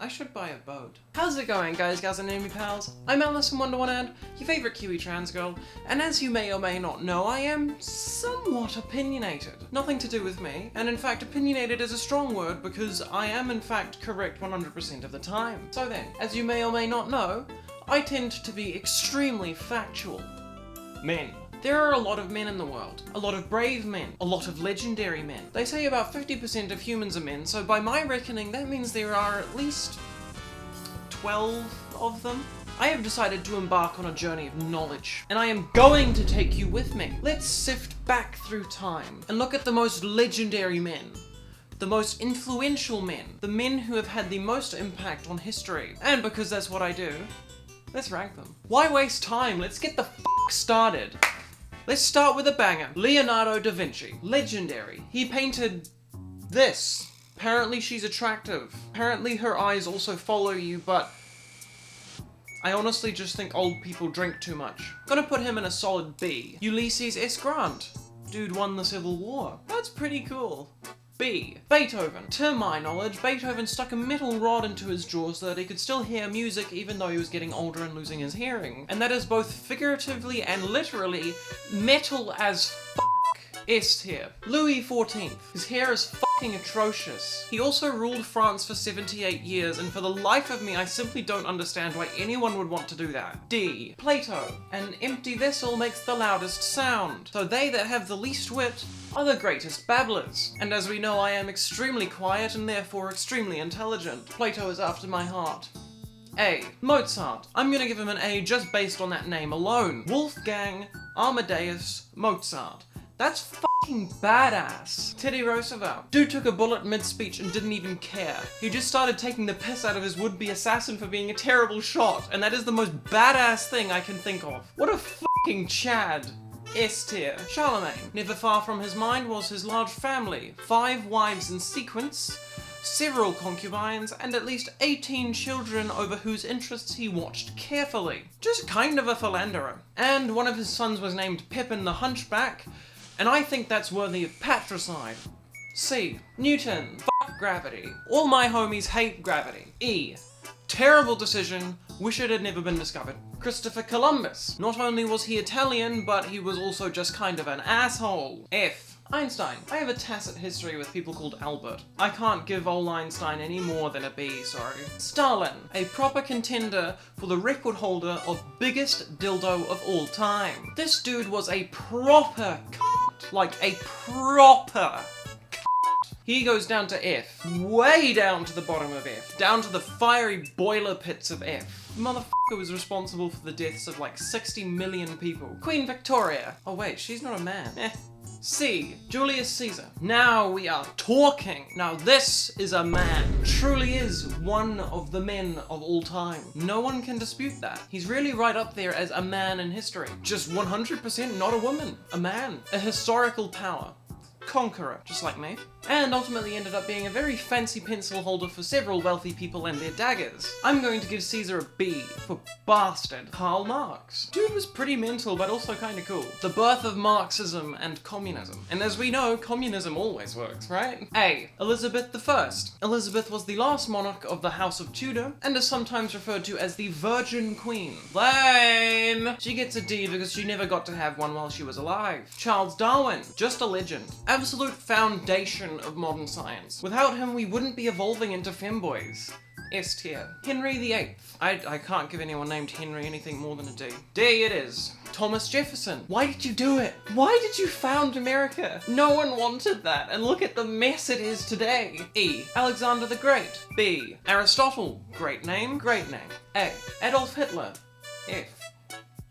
I should buy a boat. How's it going, guys, gals, and enemy pals? I'm Alice from Wonderland, your favourite Kiwi trans girl, and as you may or may not know, I am somewhat opinionated. Nothing to do with me, and in fact, opinionated is a strong word because I am in fact correct 100% of the time. So then, as you may or may not know, I tend to be extremely factual. Men. There are a lot of men in the world. A lot of brave men. A lot of legendary men. They say about 50% of humans are men, so by my reckoning that means there are at least 12 of them. I have decided to embark on a journey of knowledge, and I am going to take you with me. Let's sift back through time and look at the most legendary men. The most influential men. The men who have had the most impact on history. And because that's what I do, let's rank them. Why waste time? Let's get the f*** started. Let's start with a banger. Leonardo da Vinci. Legendary. He painted this. Apparently she's attractive. Apparently her eyes also follow you, but I honestly just think old people drink too much. Gonna put him in a solid B. Ulysses S. Grant. Dude won the Civil War. That's pretty cool. B. Beethoven. To my knowledge, Beethoven stuck a metal rod into his jaw so that he could still hear music even though he was getting older and losing his hearing. And that is both figuratively and literally metal as f***. S tier. Louis XIV. His hair is fucking atrocious. He also ruled France for 78 years, and for the life of me, I simply don't understand why anyone would want to do that. D. Plato. An empty vessel makes the loudest sound. So they that have the least wit are the greatest babblers. And as we know, I am extremely quiet and therefore extremely intelligent. Plato is after my heart. A. Mozart. I'm gonna give him an A just based on that name alone. Wolfgang Amadeus Mozart. That's fucking badass. Teddy Roosevelt. Dude took a bullet mid-speech and didn't even care. He just started taking the piss out of his would-be assassin for being a terrible shot, and that is the most badass thing I can think of. What a fucking Chad. S tier. Charlemagne. Never far from his mind was his large family. 5 wives in sequence, several concubines, and at least 18 children over whose interests he watched carefully. Just kind of a philanderer. And one of his sons was named Pippin the Hunchback, and I think that's worthy of patricide. C. Newton. Fuck gravity. All my homies hate gravity. E. Terrible decision. Wish it had never been discovered. Christopher Columbus. Not only was he Italian, but he was also just kind of an asshole. F. Einstein. I have a tacit history with people called Albert. I can't give old Einstein any more than a B, sorry. Stalin. A proper contender for the record holder of biggest dildo of all time. This dude was a proper like a proper. He goes down to F. Way down to the bottom of F. Down to the fiery boiler pits of F. Motherfucker was responsible for the deaths of like 60 million people. Queen Victoria. Oh wait, she's not a man. C. Julius Caesar. Now we are talking. Now this is a man. Truly is one of the men of all time. No one can dispute that. He's really right up there as a man in history. Just 100% not a woman. A man. A historical power. Conqueror, just like me. And ultimately ended up being a very fancy pencil holder for several wealthy people and their daggers. I'm going to give Caesar a B for bastard. Karl Marx. Dude was pretty mental, but also kinda cool. The birth of Marxism and communism. And as we know, communism always works, right? A. Elizabeth I. Elizabeth was the last monarch of the House of Tudor, and is sometimes referred to as the Virgin Queen. Lame! She gets a D because she never got to have one while she was alive. Charles Darwin. Just a legend. Absolute foundation of modern science. Without him, we wouldn't be evolving into femboys. S tier. Henry VIII. I can't give anyone named Henry anything more than a D. D it is. Thomas Jefferson. Why did you do it? Why did you found America? No one wanted that, and look at the mess it is today. E. Alexander the Great. B. Aristotle. Great name, great name. A. Adolf Hitler. F.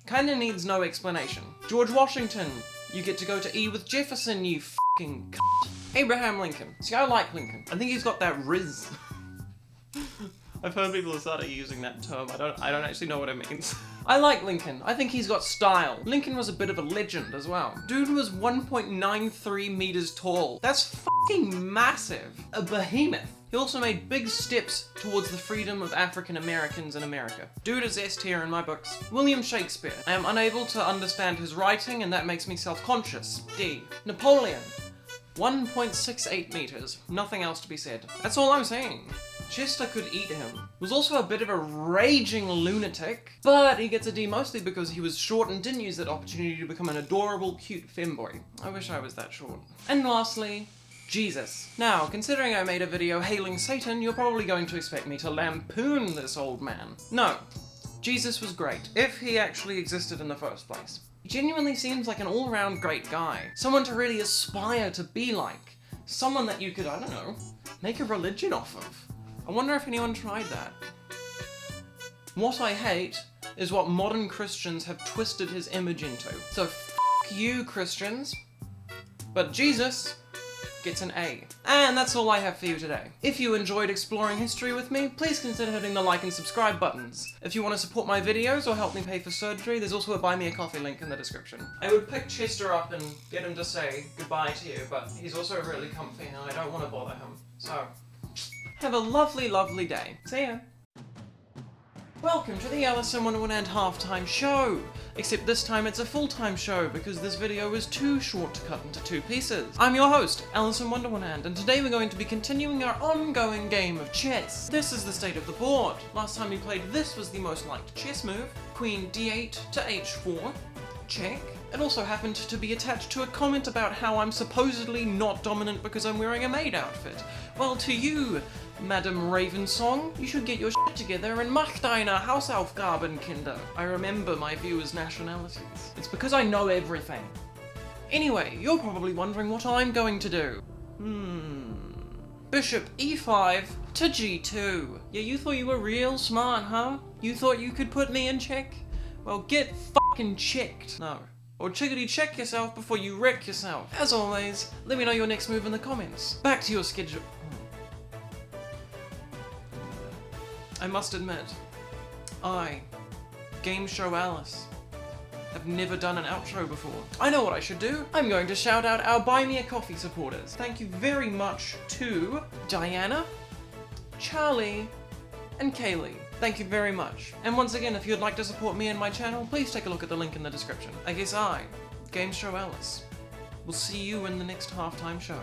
Kinda needs no explanation. George Washington. You get to go to E with Jefferson, you f***ing cunt. Abraham Lincoln. See, I like Lincoln. I think he's got that riz. I've heard people have started using that term. I don't actually know what it means. I like Lincoln. I think he's got style. Lincoln was a bit of a legend as well. Dude was 1.93 meters tall. That's fucking massive. A behemoth. He also made big steps towards the freedom of African Americans in America. Dude is S tier in my books. William Shakespeare. I am unable to understand his writing and that makes me self-conscious. D. Napoleon. 1.68 meters. Nothing else to be said. That's all I'm saying. Chester could eat him. Was also a bit of a raging lunatic, but he gets a D mostly because he was short and didn't use that opportunity to become an adorable, cute femboy. I wish I was that short. And lastly, Jesus. Now, considering I made a video hailing Satan, you're probably going to expect me to lampoon this old man. No. Jesus was great, if he actually existed in the first place. He genuinely seems like an all-round great guy. Someone to really aspire to be like. Someone that you could, I don't know, make a religion off of. I wonder if anyone tried that. What I hate is what modern Christians have twisted his image into. So f*** you, Christians. But Jesus gets an A. And that's all I have for you today. If you enjoyed exploring history with me, please consider hitting the like and subscribe buttons. If you want to support my videos or help me pay for surgery, there's also a buy me a coffee link in the description. I would pick Chester up and get him to say goodbye to you, but he's also really comfy and I don't want to bother him. So, have a lovely, lovely day. See ya. Welcome to the Alice in Wonderland halftime show! Except this time it's a full-time show because this video is too short to cut into 2 pieces. I'm your host, Alice in Wonderland, and today we're going to be continuing our ongoing game of chess. This is the state of the board. Last time we played this was the most liked chess move, Queen D8 to H4, check. It also happened to be attached to a comment about how I'm supposedly not dominant because I'm wearing a maid outfit. Well, to you, Madam Ravensong, you should get your shit together and mach deine Hausaufgaben, Kinder. I remember my viewers' nationalities. It's because I know everything. Anyway, you're probably wondering what I'm going to do. Bishop E5 to G2. Yeah, you thought you were real smart, huh? You thought you could put me in check? Well, get fucking checked. No. Or chickadee check yourself before you wreck yourself. As always, let me know your next move in the comments. Back to your schedule. I must admit, I, Game Show Alice, have never done an outro before. I know what I should do. I'm going to shout out our Buy Me a Coffee supporters. Thank you very much to Diana, Charlie, and Kaylee. Thank you very much. And once again, if you'd like to support me and my channel, please take a look at the link in the description. I guess I, Game Show Alice, will see you in the next halftime show.